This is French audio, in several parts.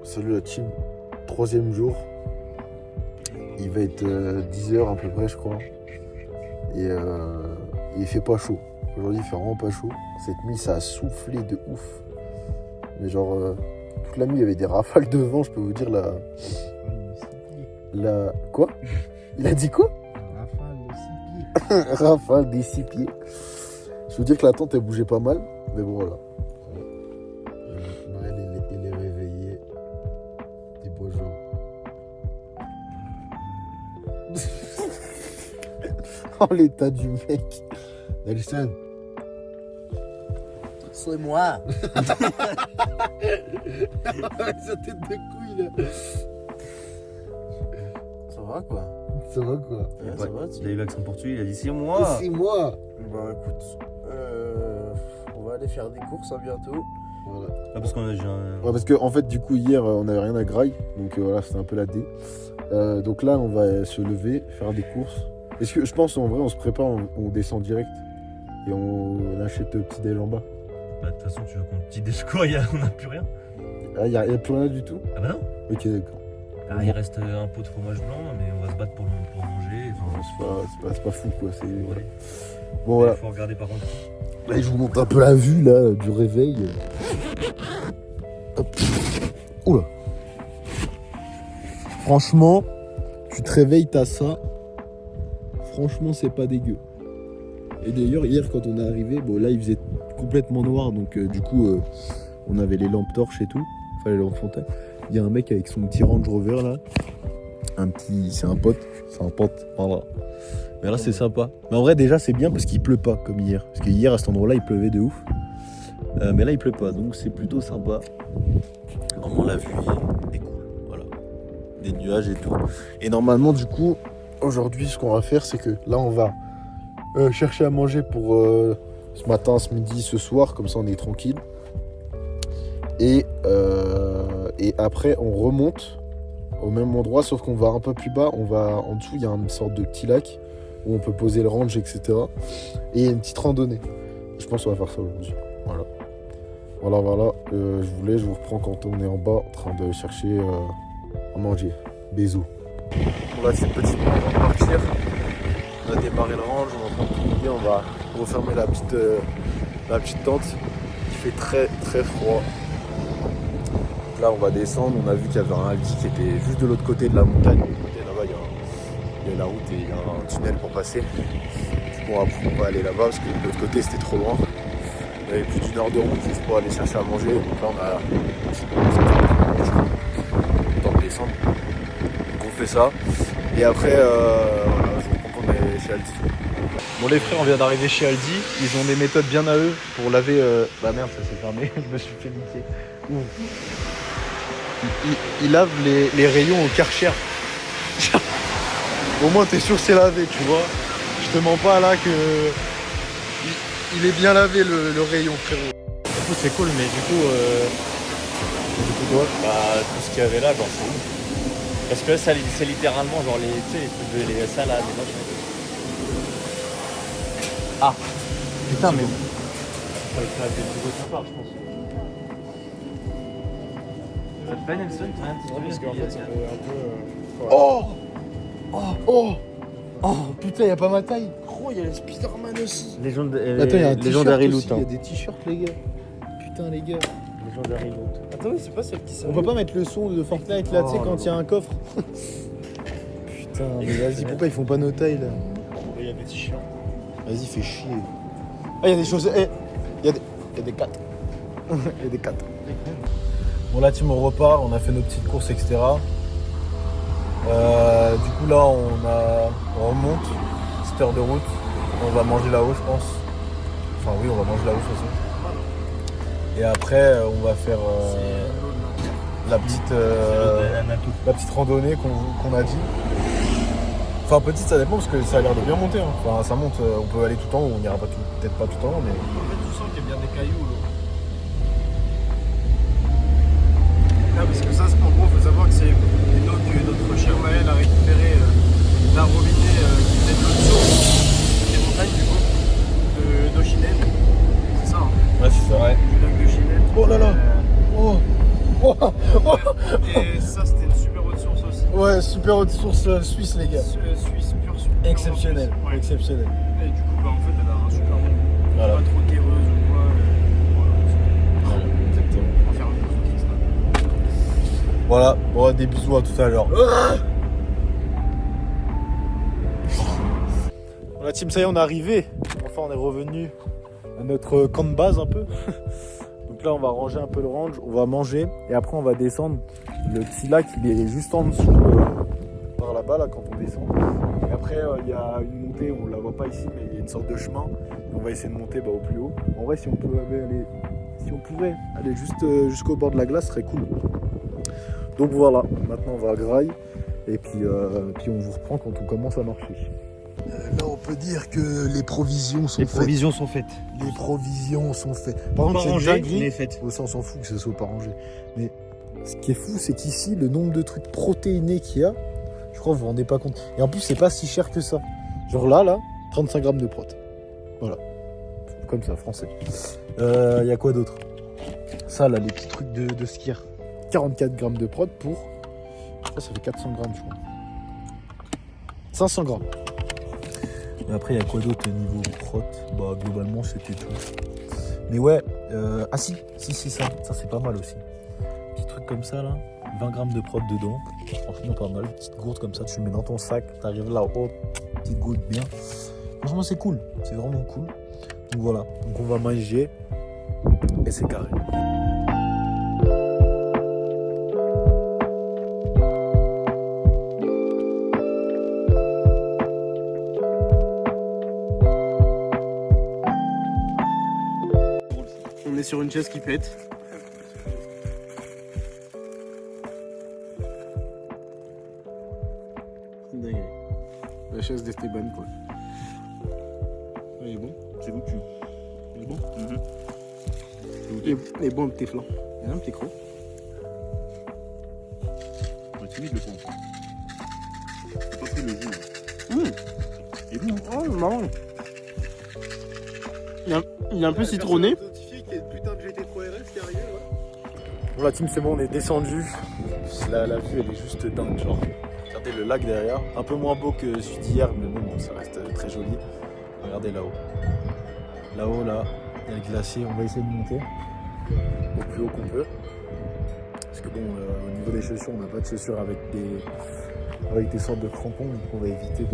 Salut la team, troisième jour. Il va être 10h à peu près je crois. Et il fait pas chaud. Aujourd'hui il fait vraiment pas chaud. Cette nuit ça a soufflé de ouf. Mais genre toute la nuit il y avait des rafales de vent, je peux vous dire la... Quoi? Il a dit quoi? Rafale de 6 pieds. Rafale des 6 pieds. Je veux dire que la tente elle bougeait pas mal. Mais bon voilà. Maël il est réveillé. Dis bonjour. Oh l'état du mec. Nelson. C'est moi. Sa tête de couille là. Ça va quoi? Ça va quoi? Ouais, ça va, Il a eu l'accent portugais, il a dit c'est moi. C'est moi. Bah écoute, on va aller faire des courses bientôt. Voilà. Ah, parce qu'on a déjà Ouais, parce que en fait du coup hier on n'avait rien à graille. Donc voilà c'était un peu la D. Donc là on va se lever, faire des courses. Est-ce que je pense en vrai on se prépare, on descend direct. Et on achète le petit déj en bas. Bah, de toute façon, tu veux qu'on petit déj quoi, on n'a plus rien. Ah y a plus rien du tout? Ah bah non. Ok d'accord. Ah, il reste un pot de fromage blanc, mais on va se battre pour manger. Enfin, C'est pas fou quoi. C'est... ouais. Bon voilà. Il faut regarder par contre. Là, je vous montre un peu la vue là du réveil. Hop. Oula. Franchement, tu te réveilles, t'as ça. Franchement, c'est pas dégueu. Et d'ailleurs, hier quand on est arrivé, bon là il faisait complètement noir, donc du coup on avait les lampes torches et tout, enfin les lampes fontaines. Il y a un mec avec son petit Range Rover là, c'est un pote, voilà. Mais là c'est sympa. Mais en vrai déjà c'est bien parce qu'il pleut pas comme hier. Parce que hier à cet endroit là il pleuvait de ouf. Mais là il pleut pas donc c'est plutôt sympa. Vraiment la vue est cool. Voilà. Des nuages et tout. Et normalement du coup aujourd'hui ce qu'on va faire c'est que là on va chercher à manger pour ce matin, ce midi, ce soir, comme ça on est tranquille. Et après on remonte au même endroit sauf qu'on va un peu plus bas, on va en dessous, il y a une sorte de petit lac où on peut poser le range, etc. Et il y a une petite randonnée. Je pense qu'on va faire ça aujourd'hui. Voilà. Je vous reprends quand on est en bas en train de chercher à manger. Bisous. Bon là c'est petit moment avant de partir. On a démarré le range, on est en train de plier, on va refermer la petite tente. Il fait très très froid. Donc là on va descendre, on a vu qu'il y avait un Aldi qui était juste de l'autre côté de la montagne. De l'autre côté là-bas il y a la route et il y a un tunnel pour passer. Du coup on va aller là-bas parce que de l'autre côté c'était trop loin. Il y avait plus d'une heure de route juste pour aller chercher à manger. Donc là on a le temps de descendre. Donc on fait ça. Et après chez Aldi. Bon les frères on vient d'arriver chez Aldi, ils ont des méthodes bien à eux pour laver Bah merde ça s'est fermé, je me suis fait niquer. Ils lavent les rayons au Karcher. Au moins t'es sûr que c'est lavé tu vois. Je te mens pas là que il est bien lavé le rayon frérot. Du coup c'est cool mais du coup quoi bah tout ce qu'il y avait là genre c'est ouf. Parce que là c'est littéralement genre les trucs de les salades et machin. Ah putain mais faut aller faire des bureaux de ta part je pense. Ça te plaît Nelson? Non parce qu'en fait ça fait un peu... Oh putain y'a pas ma taille. Oh il y a les Spider-Man aussi. Légende, Attends y'a un t-shirt Legendary aussi, Loot. y'a des t-shirts les gars. Putain les gars. Legendary Loot. Attends mais c'est pas celle qui s'est... On peut pas mettre le son de Fortnite là tu sais Oh, quand il y a un coffre. Putain mais vas-y pourquoi ils font pas nos tailles là? Il y a des t-shirts. Vas-y fais chier. Ah y'a des choses. Y'a des 4. Y'a des 4. Bon la team on repart, on a fait nos petites courses etc. Du coup là on remonte, 7 heures de route, on va manger là-haut je pense. Enfin oui on va manger là-haut de toute façon. Et après on va faire la petite randonnée qu'on a dit. Enfin petite ça dépend parce que ça a l'air de bien monter. Hein. Enfin ça monte, on peut aller tout en haut, on n'ira peut-être pas tout en haut mais... En fait tu sens qu'il y a bien des cailloux là. Ah, parce que ça, en gros, il faut savoir que c'est une eau que notre cher Maël a récupéré d'un robinet qui venait de l'autre source des montagnes du coup, d'Ochinel. C'est ça, hein, Ouais c'est vrai. du lac d'Ochinel. Oh là là. Oh Et ça, c'était une super haute source aussi. Ouais, super haute source suisse, les gars. Suisse, pure Exceptionnel, Ouais. exceptionnel. Et du coup, bah, en fait, elle a un super bon. Voilà. Pas trop terreuse ou quoi. Voilà, exactement. On va faire une pause qui sera. Voilà, bon, des bisous à tout à l'heure. La team, ça y est, on est arrivé. Enfin, on est revenu à notre camp de base un peu. Donc là, on va ranger un peu le range, on va manger et après, on va descendre. Le petit lac, il est juste en dessous, par là-bas, là, quand on descend. Et après, il y a une montée, on la voit pas ici, mais il y a une sorte de chemin. On va essayer de monter au plus haut. En vrai, si on pouvait aller juste jusqu'au bord de la glace, ce serait cool. Donc voilà, maintenant on va à Grail et puis on vous reprend quand on commence à marcher. Là, on peut dire que les provisions sont faites. sont faites. Les provisions sont faites. Par contre, c'est rangées, dinguerie. mais faites. On s'en fout que ce soit pas rangé. Mais ce qui est fou, c'est qu'ici, le nombre de trucs protéinés qu'il y a, je crois que vous vous rendez pas compte. Et en plus, c'est pas si cher que ça. Genre là, 35 grammes de prot. Voilà. Comme ça, français. Il y a quoi d'autre? Ça, là, les petits trucs de skieur. 44 grammes de prot pour... Ça fait 400 grammes, je crois. 500 grammes. Et après, il y a quoi d'autre au niveau prot? Bah, globalement, c'était tout. Mais ouais, si, ça c'est pas mal aussi. Petit truc comme ça, là. 20 grammes de prot dedans. Franchement, pas mal. Petite gourde comme ça, tu le mets dans ton sac. T'arrives là, oh, petite gourde bien. Franchement, c'est cool. C'est vraiment cool. Donc voilà. Donc on va manger. Et c'est carré. On est sur une chaise qui pète. Dingue. La chaise d'Esteban, quoi. Il est bon. C'est goûtu. Il est bon. Il est bon, un petit flan. Il y a un petit croc. On est timide le point. J'ai pas pris le jus. Il est bon. Oh, marrant. Il est un peu citronné. Bon, la team, c'est bon, on est descendu. La vue, elle est juste dingue, genre. Regardez le lac derrière. Un peu moins beau que celui d'hier, mais bon, ça reste très joli. Regardez là-haut. Là-haut, là, il y a le glacier. On va essayer de monter au plus haut qu'on peut. Parce que bon, au niveau des chaussures, on n'a pas de chaussures avec des sortes de crampons, donc on va éviter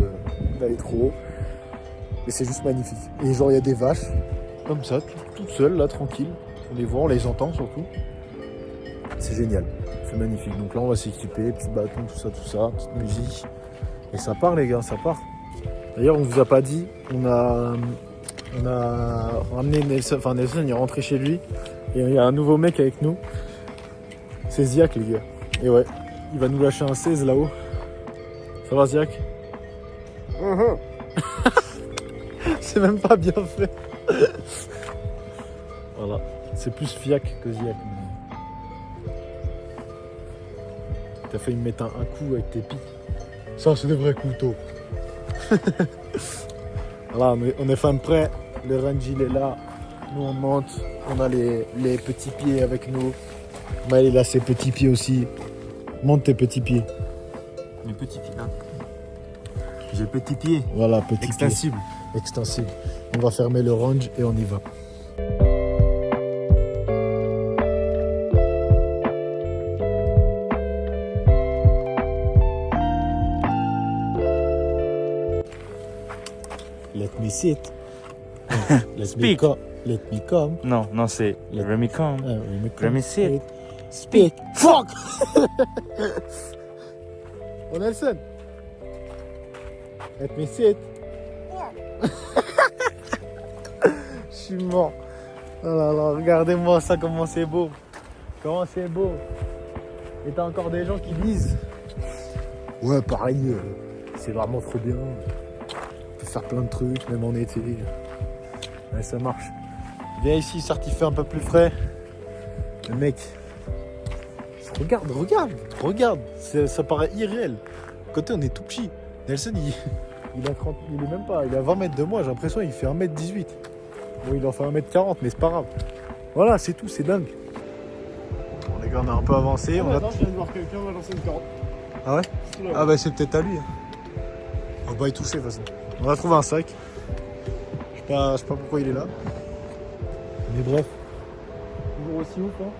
d'aller trop haut. Mais c'est juste magnifique. Et genre, il y a des vaches, comme ça, toutes seules, là, tranquilles. On les voit, on les entend surtout. C'est génial, c'est magnifique. Donc là, on va s'équiper, petit bâton, tout ça, petite musique. Et ça part, les gars, ça part. D'ailleurs, on vous a pas dit, on a ramené Nelson, enfin Nelson, il est rentré chez lui. Et il y a un nouveau mec avec nous. C'est Ziak, les gars. Et ouais, il va nous lâcher un 16 là-haut. Ça va, Ziak? C'est même pas bien fait. Voilà, c'est plus Fiac que Ziak. T'as failli me mettre un coup avec tes pics. Ça, c'est des vrais couteaux. Voilà, on est fin prêt. Le range, il est là. Nous, on monte. On a les petits pieds avec nous. Maël, il a ses petits pieds aussi. Monte tes petits pieds. Les petits pieds là. J'ai petit pied. Voilà, petits Extensible. pieds. Extensible. On va fermer le range et on y va. Let me sit. Speak. Let me come. Non, c'est let me come. Let me sit. Speak. Fuck. Oh Nelson. Let me sit. Je suis mort. Oh là là, regardez-moi ça, comment c'est beau. Comment c'est beau. Et t'as encore des gens qui disent ouais, pareil, c'est vraiment trop bien. On peut faire plein de trucs, même en été. Ouais, ça marche. Viens ici, certes, il fait un peu plus frais. Le mec, regarde. Ça paraît irréel. Côté, on est tout petit. Nelson, il est même pas, il a 20 mètres de moi. J'ai l'impression qu'il fait 1m18. Bon, il en fait 1m40, mais c'est pas grave. Voilà, c'est tout, c'est dingue. On Les gars, on a un peu avancé. On a... Attends, je viens de voir quelqu'un balancer une corde. Ah ouais? C'est tout là-haut. Ah bah c'est peut-être à lui. On va pas y toucher de toute façon. On a trouvé un sac. Je sais pas pourquoi il est là. Mais bref. Toujours aussi ouf hein.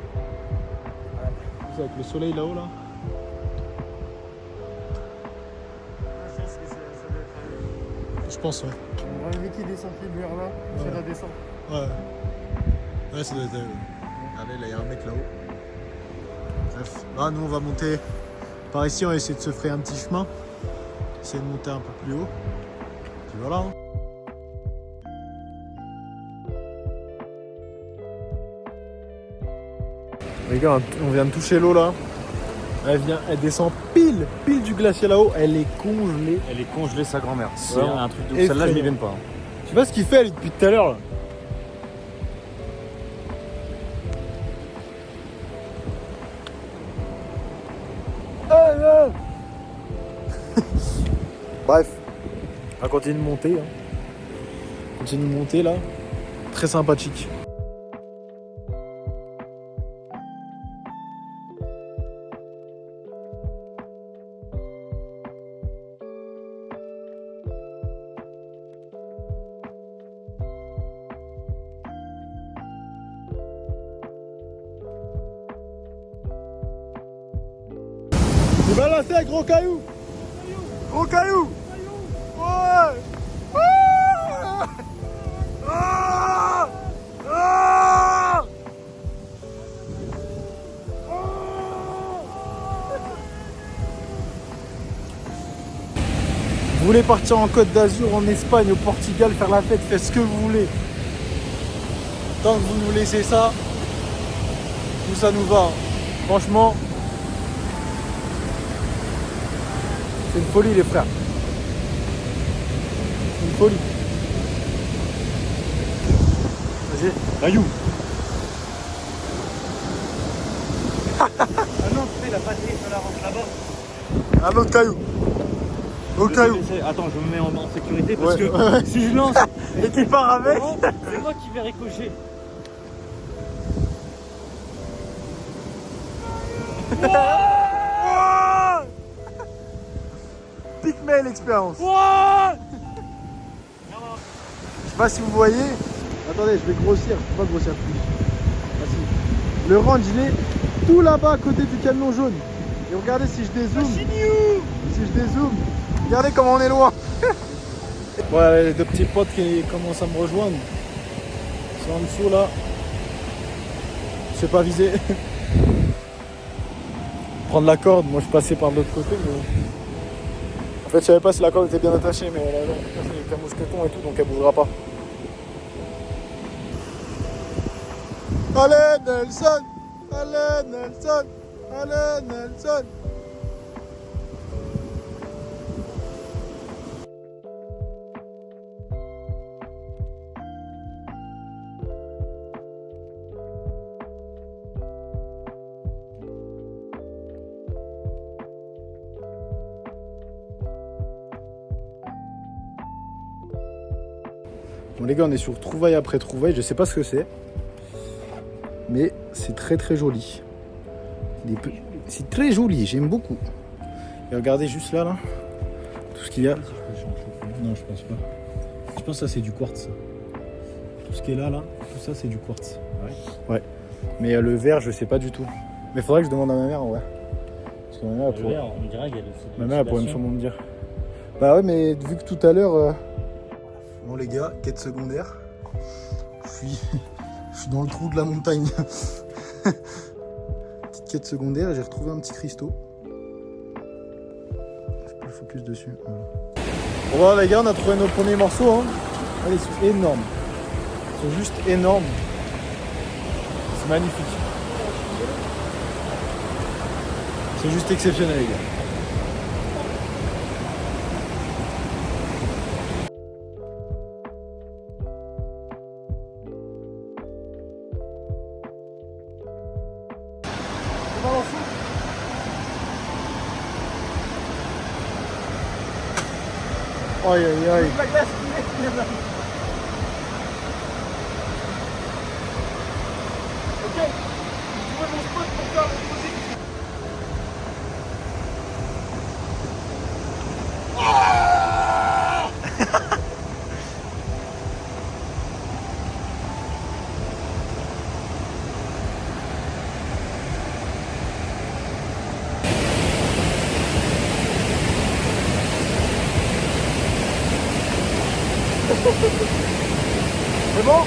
Ouais. Avec le soleil là-haut là. Je pense ouais. On va qui descend pied de vers là, c'est la descente. Ouais. Ouais ça doit être... Allez là il y a un mec là-haut. Bref. Là nous on va monter par ici, on va essayer de se frayer un petit chemin. Essayer de monter un peu plus haut. Puis voilà hein. Les gars, on vient de toucher l'eau là. Elle descend pile du glacier là-haut. Elle est congelée. Elle est congelée, sa grand-mère. C'est Vraiment un truc de ouf. Celle-là, je m'y effrayant. viens pas. Tu vois ce qu'il fait elle depuis tout à l'heure là. Bref, on va continuer de monter. Hein. Continue de monter là. Très sympathique. Tu vas lancer un gros caillou. Gros caillou. Ouais. Ah. Ah. Ah. Vous voulez partir en Côte d'Azur, en Espagne, au Portugal, faire la fête, faites ce que vous voulez. Tant que vous nous laissez ça, tout ça nous va. Franchement, c'est une folie les frères. C'est une folie. Vas-y, caillou. Ah non, tu sais, la batterie, je la rentre là-bas. Un autre caillou. Autre caillou. Attends, je me mets en sécurité parce Ouais, que ouais. si je lance, Et qui part avec. c'est moi qui vais ricocher. Pygmée l'expérience. Je sais pas si vous voyez. Attendez, je vais grossir. Je peux pas grossir plus. Vas-y. Le range il est tout là-bas à côté du camion jaune. Et regardez si je dézoome. Si je dézoome. Regardez comment on est loin. Ouais, les deux petits potes qui commencent à me rejoindre. Ils sont en dessous là. Je sais pas viser. Prendre la corde, moi je passais par l'autre côté mais... En fait je savais pas si la corde était bien attachée mais elle est un mousqueton et tout donc elle bougera pas. Allez Nelson. Allez Nelson. Allez Nelson. Bon les gars, on est sur trouvaille après trouvaille, je sais pas ce que c'est. Mais c'est très très joli. C'est très joli, j'aime beaucoup. Et regardez juste là, tout ce qu'il y a. Non, je pense pas. Je pense que ça c'est du quartz. Tout ce qui est là, tout ça c'est du quartz. Ouais. Mais le vert, je sais pas du tout. Mais faudrait que je demande à ma mère en vrai. Parce que ma mère, On dirait qu'elle ma mère elle pourrait sûrement me dire. Bah ouais, mais vu que tout à l'heure... Bon les gars, quête secondaire. Je suis dans le trou de la montagne. Petite quête secondaire, j'ai retrouvé un petit cristaux. Je peux le focus dessus. Voilà. Bon voilà les gars, on a trouvé nos premiers morceaux. Hein. Allez, ils sont énormes. Ils sont juste énormes. C'est magnifique. C'est juste exceptionnel les gars. Aïe aïe aïe. La glace qui est là. Ok, je trouvais mon spot pour C'est bon?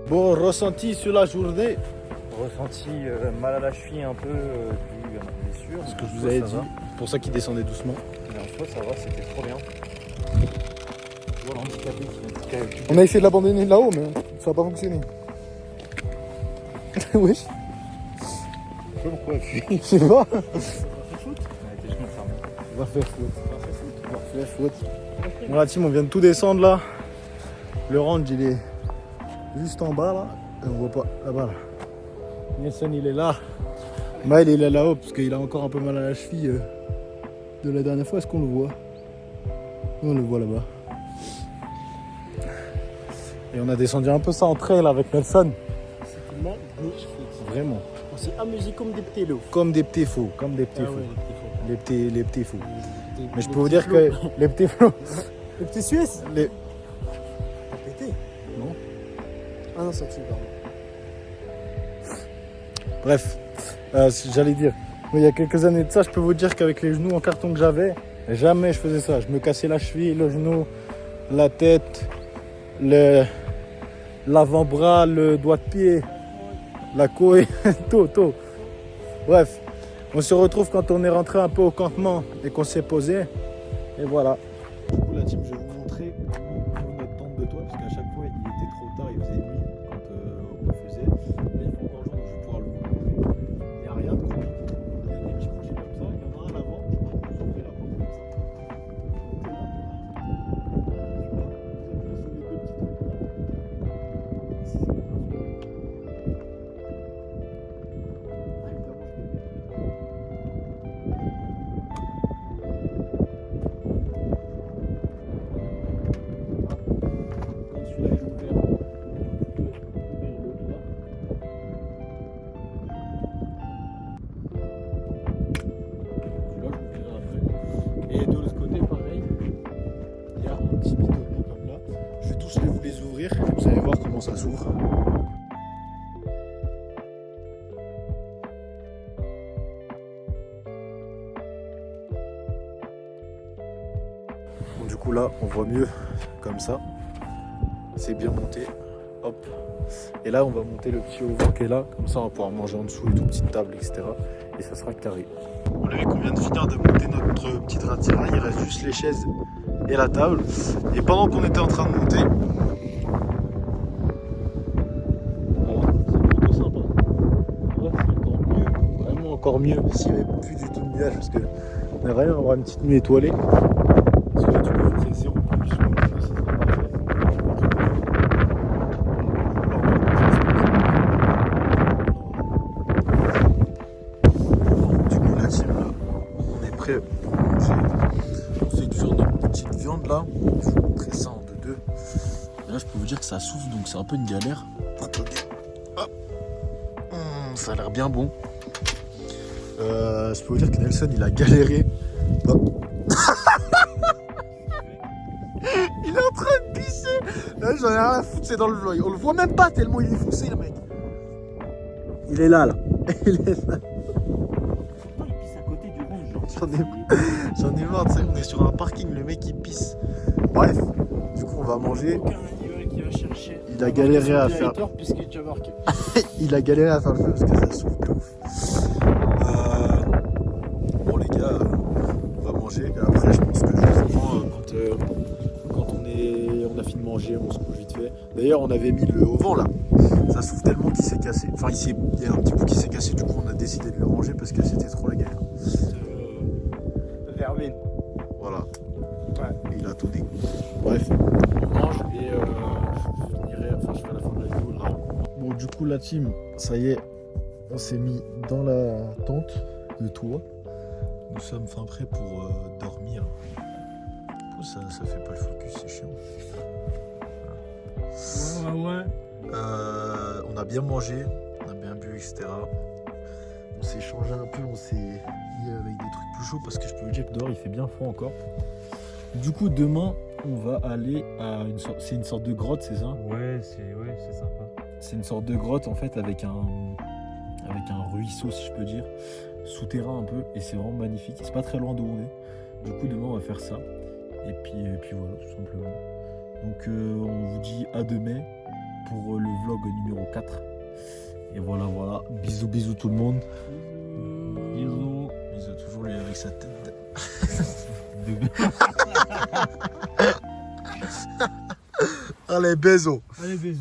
Bon, ressenti sur la journée. Ressenti mal à la cheville un peu dû à ma blessure. Ce que je vous avais dit, pour ça qu'il descendait doucement. Mais en soi, ça va, c'était trop bien. Voilà, handicapé qui vient de On a essayé de l'abandonner là-haut, mais ça n'a pas fonctionné. Wesh. Je sais pas pourquoi elle fuit. Je sais pas. On va faire foot. On va faire foot. Bon, la team, on vient de tout descendre là. Le range, il est juste en bas là. Et on voit pas là-bas là. Nelson, il est là. Maël, il est là-haut parce qu'il a encore un peu mal à la cheville de la dernière fois. Est-ce qu'on le voit? On le voit là-bas. Et on a descendu un peu ça en trail avec Nelson. C'était magnifique. Vraiment. On s'est amusé comme des petits loups. Comme des petits fous. Comme des petits Ah fous. ouais, les petits fous. Les petits fous. Des- Mais je des peux vous petits dire que flots. les petits fous. Les petits Suisses. Les... T'as pété? Non. Ah non, ça tue, pardon. Bref, j'allais dire, il y a quelques années de ça, je peux vous dire qu'avec les genoux en carton que j'avais, jamais je faisais ça. Je me cassais la cheville, le genou, la tête, l'avant-bras, le doigt de pied, la couille, tout. Bref, on se retrouve quand on est rentré un peu au campement et qu'on s'est posé. Et voilà. Du coup, la team, je vais vous montrer notre tente de toit, parce qu'à chaque fois, il était trop tard, il faisait nuit quand on faisait. Là, il fait encore jour, donc je vais pouvoir le montrer. Il n'y a rien de compliqué. Il y a des petits projets comme ça, il y en a un avant. Je vais vous ouvrir la porte comme ça. Et de l'autre côté, pareil, il y a un petit pitonnement comme là. Je vais tous vous les ouvrir, vous allez voir comment ça s'ouvre. Bon, du coup là, on voit mieux comme ça. C'est bien monté. Hop. Et là, on va monter le petit auvent qui est là. Comme ça, on va pouvoir manger en dessous et tout, petite table, etc. Et ça sera carré. On avait qu'on vient de finir de monter notre petite ratirail. Il reste juste les chaises et la table. Et pendant qu'on était en train de monter, voilà, c'est plutôt sympa. Ouais, c'est encore mieux, vraiment encore mieux s'il n'y avait plus du tout de nuages, parce que on aimerait bien avoir une petite nuit étoilée. Parce que là, tu peux voir qu'il y a 0 pollution, donc ça serait parfait. Du coup, la team, là, on est prêt pour manger. On fait cuire notre petite viande là. Là, je peux vous dire que ça souffle, donc c'est un peu une galère. Attendez. Hop. Ça a l'air bien bon. Je peux vous dire que Nelson, il a galéré. Hop. Il est en train de pisser. Là, j'en ai rien à foutre, c'est dans le vlog. On le voit même pas tellement il est foncé, le mec. Il est là, là. Il est là. Pourtant, il pisse à côté du rond, genre. J'en ai marre, tu sais, on est sur un parking, le mec il pisse. Bref, du coup on va manger. Aucun animal qui va chercher. Il a galéré à faire. Puisqu'il t'a marqué. Il a galéré à faire le feu parce que ça souffle de ouf. Bon les gars, on va manger. Et après je pense que je vous prends quand on a fini de manger, on se couche vite fait. D'ailleurs on avait mis le au vent là. Ça souffle tellement qu'il s'est cassé. Enfin il y a un petit bout qui s'est cassé, du coup on a décidé de le ranger parce que c'était trop la galère. Vermine. Voilà. Ouais. Et il a tout dit. Bref, on mange et je ferai la fin de la vidéo là. Bon, du coup, la team, ça y est, on s'est mis dans la tente de toit. Nous sommes fin prêts pour dormir. Oh, ça fait pas le focus, c'est chiant. Ouais. On a bien mangé, on a bien bu, etc. On s'est changé un peu, on s'est mis avec des trucs plus chauds parce que je peux vous dire que dehors il fait bien froid encore. Du coup, demain, on va aller à une sorte, c'est une sorte de grotte, c'est ça? Ouais, c'est sympa. C'est une sorte de grotte en fait avec un ruisseau, si je peux dire, souterrain un peu, et c'est vraiment magnifique. C'est pas très loin d'où on est. Du coup, demain, on va faire ça. Et puis voilà, tout simplement. Donc, on vous dit à demain pour le vlog numéro 4. Et voilà. Bisous tout le monde. Bisous. Bisous toujours lui avec sa tête. Allez, bisous. Allez, bisous.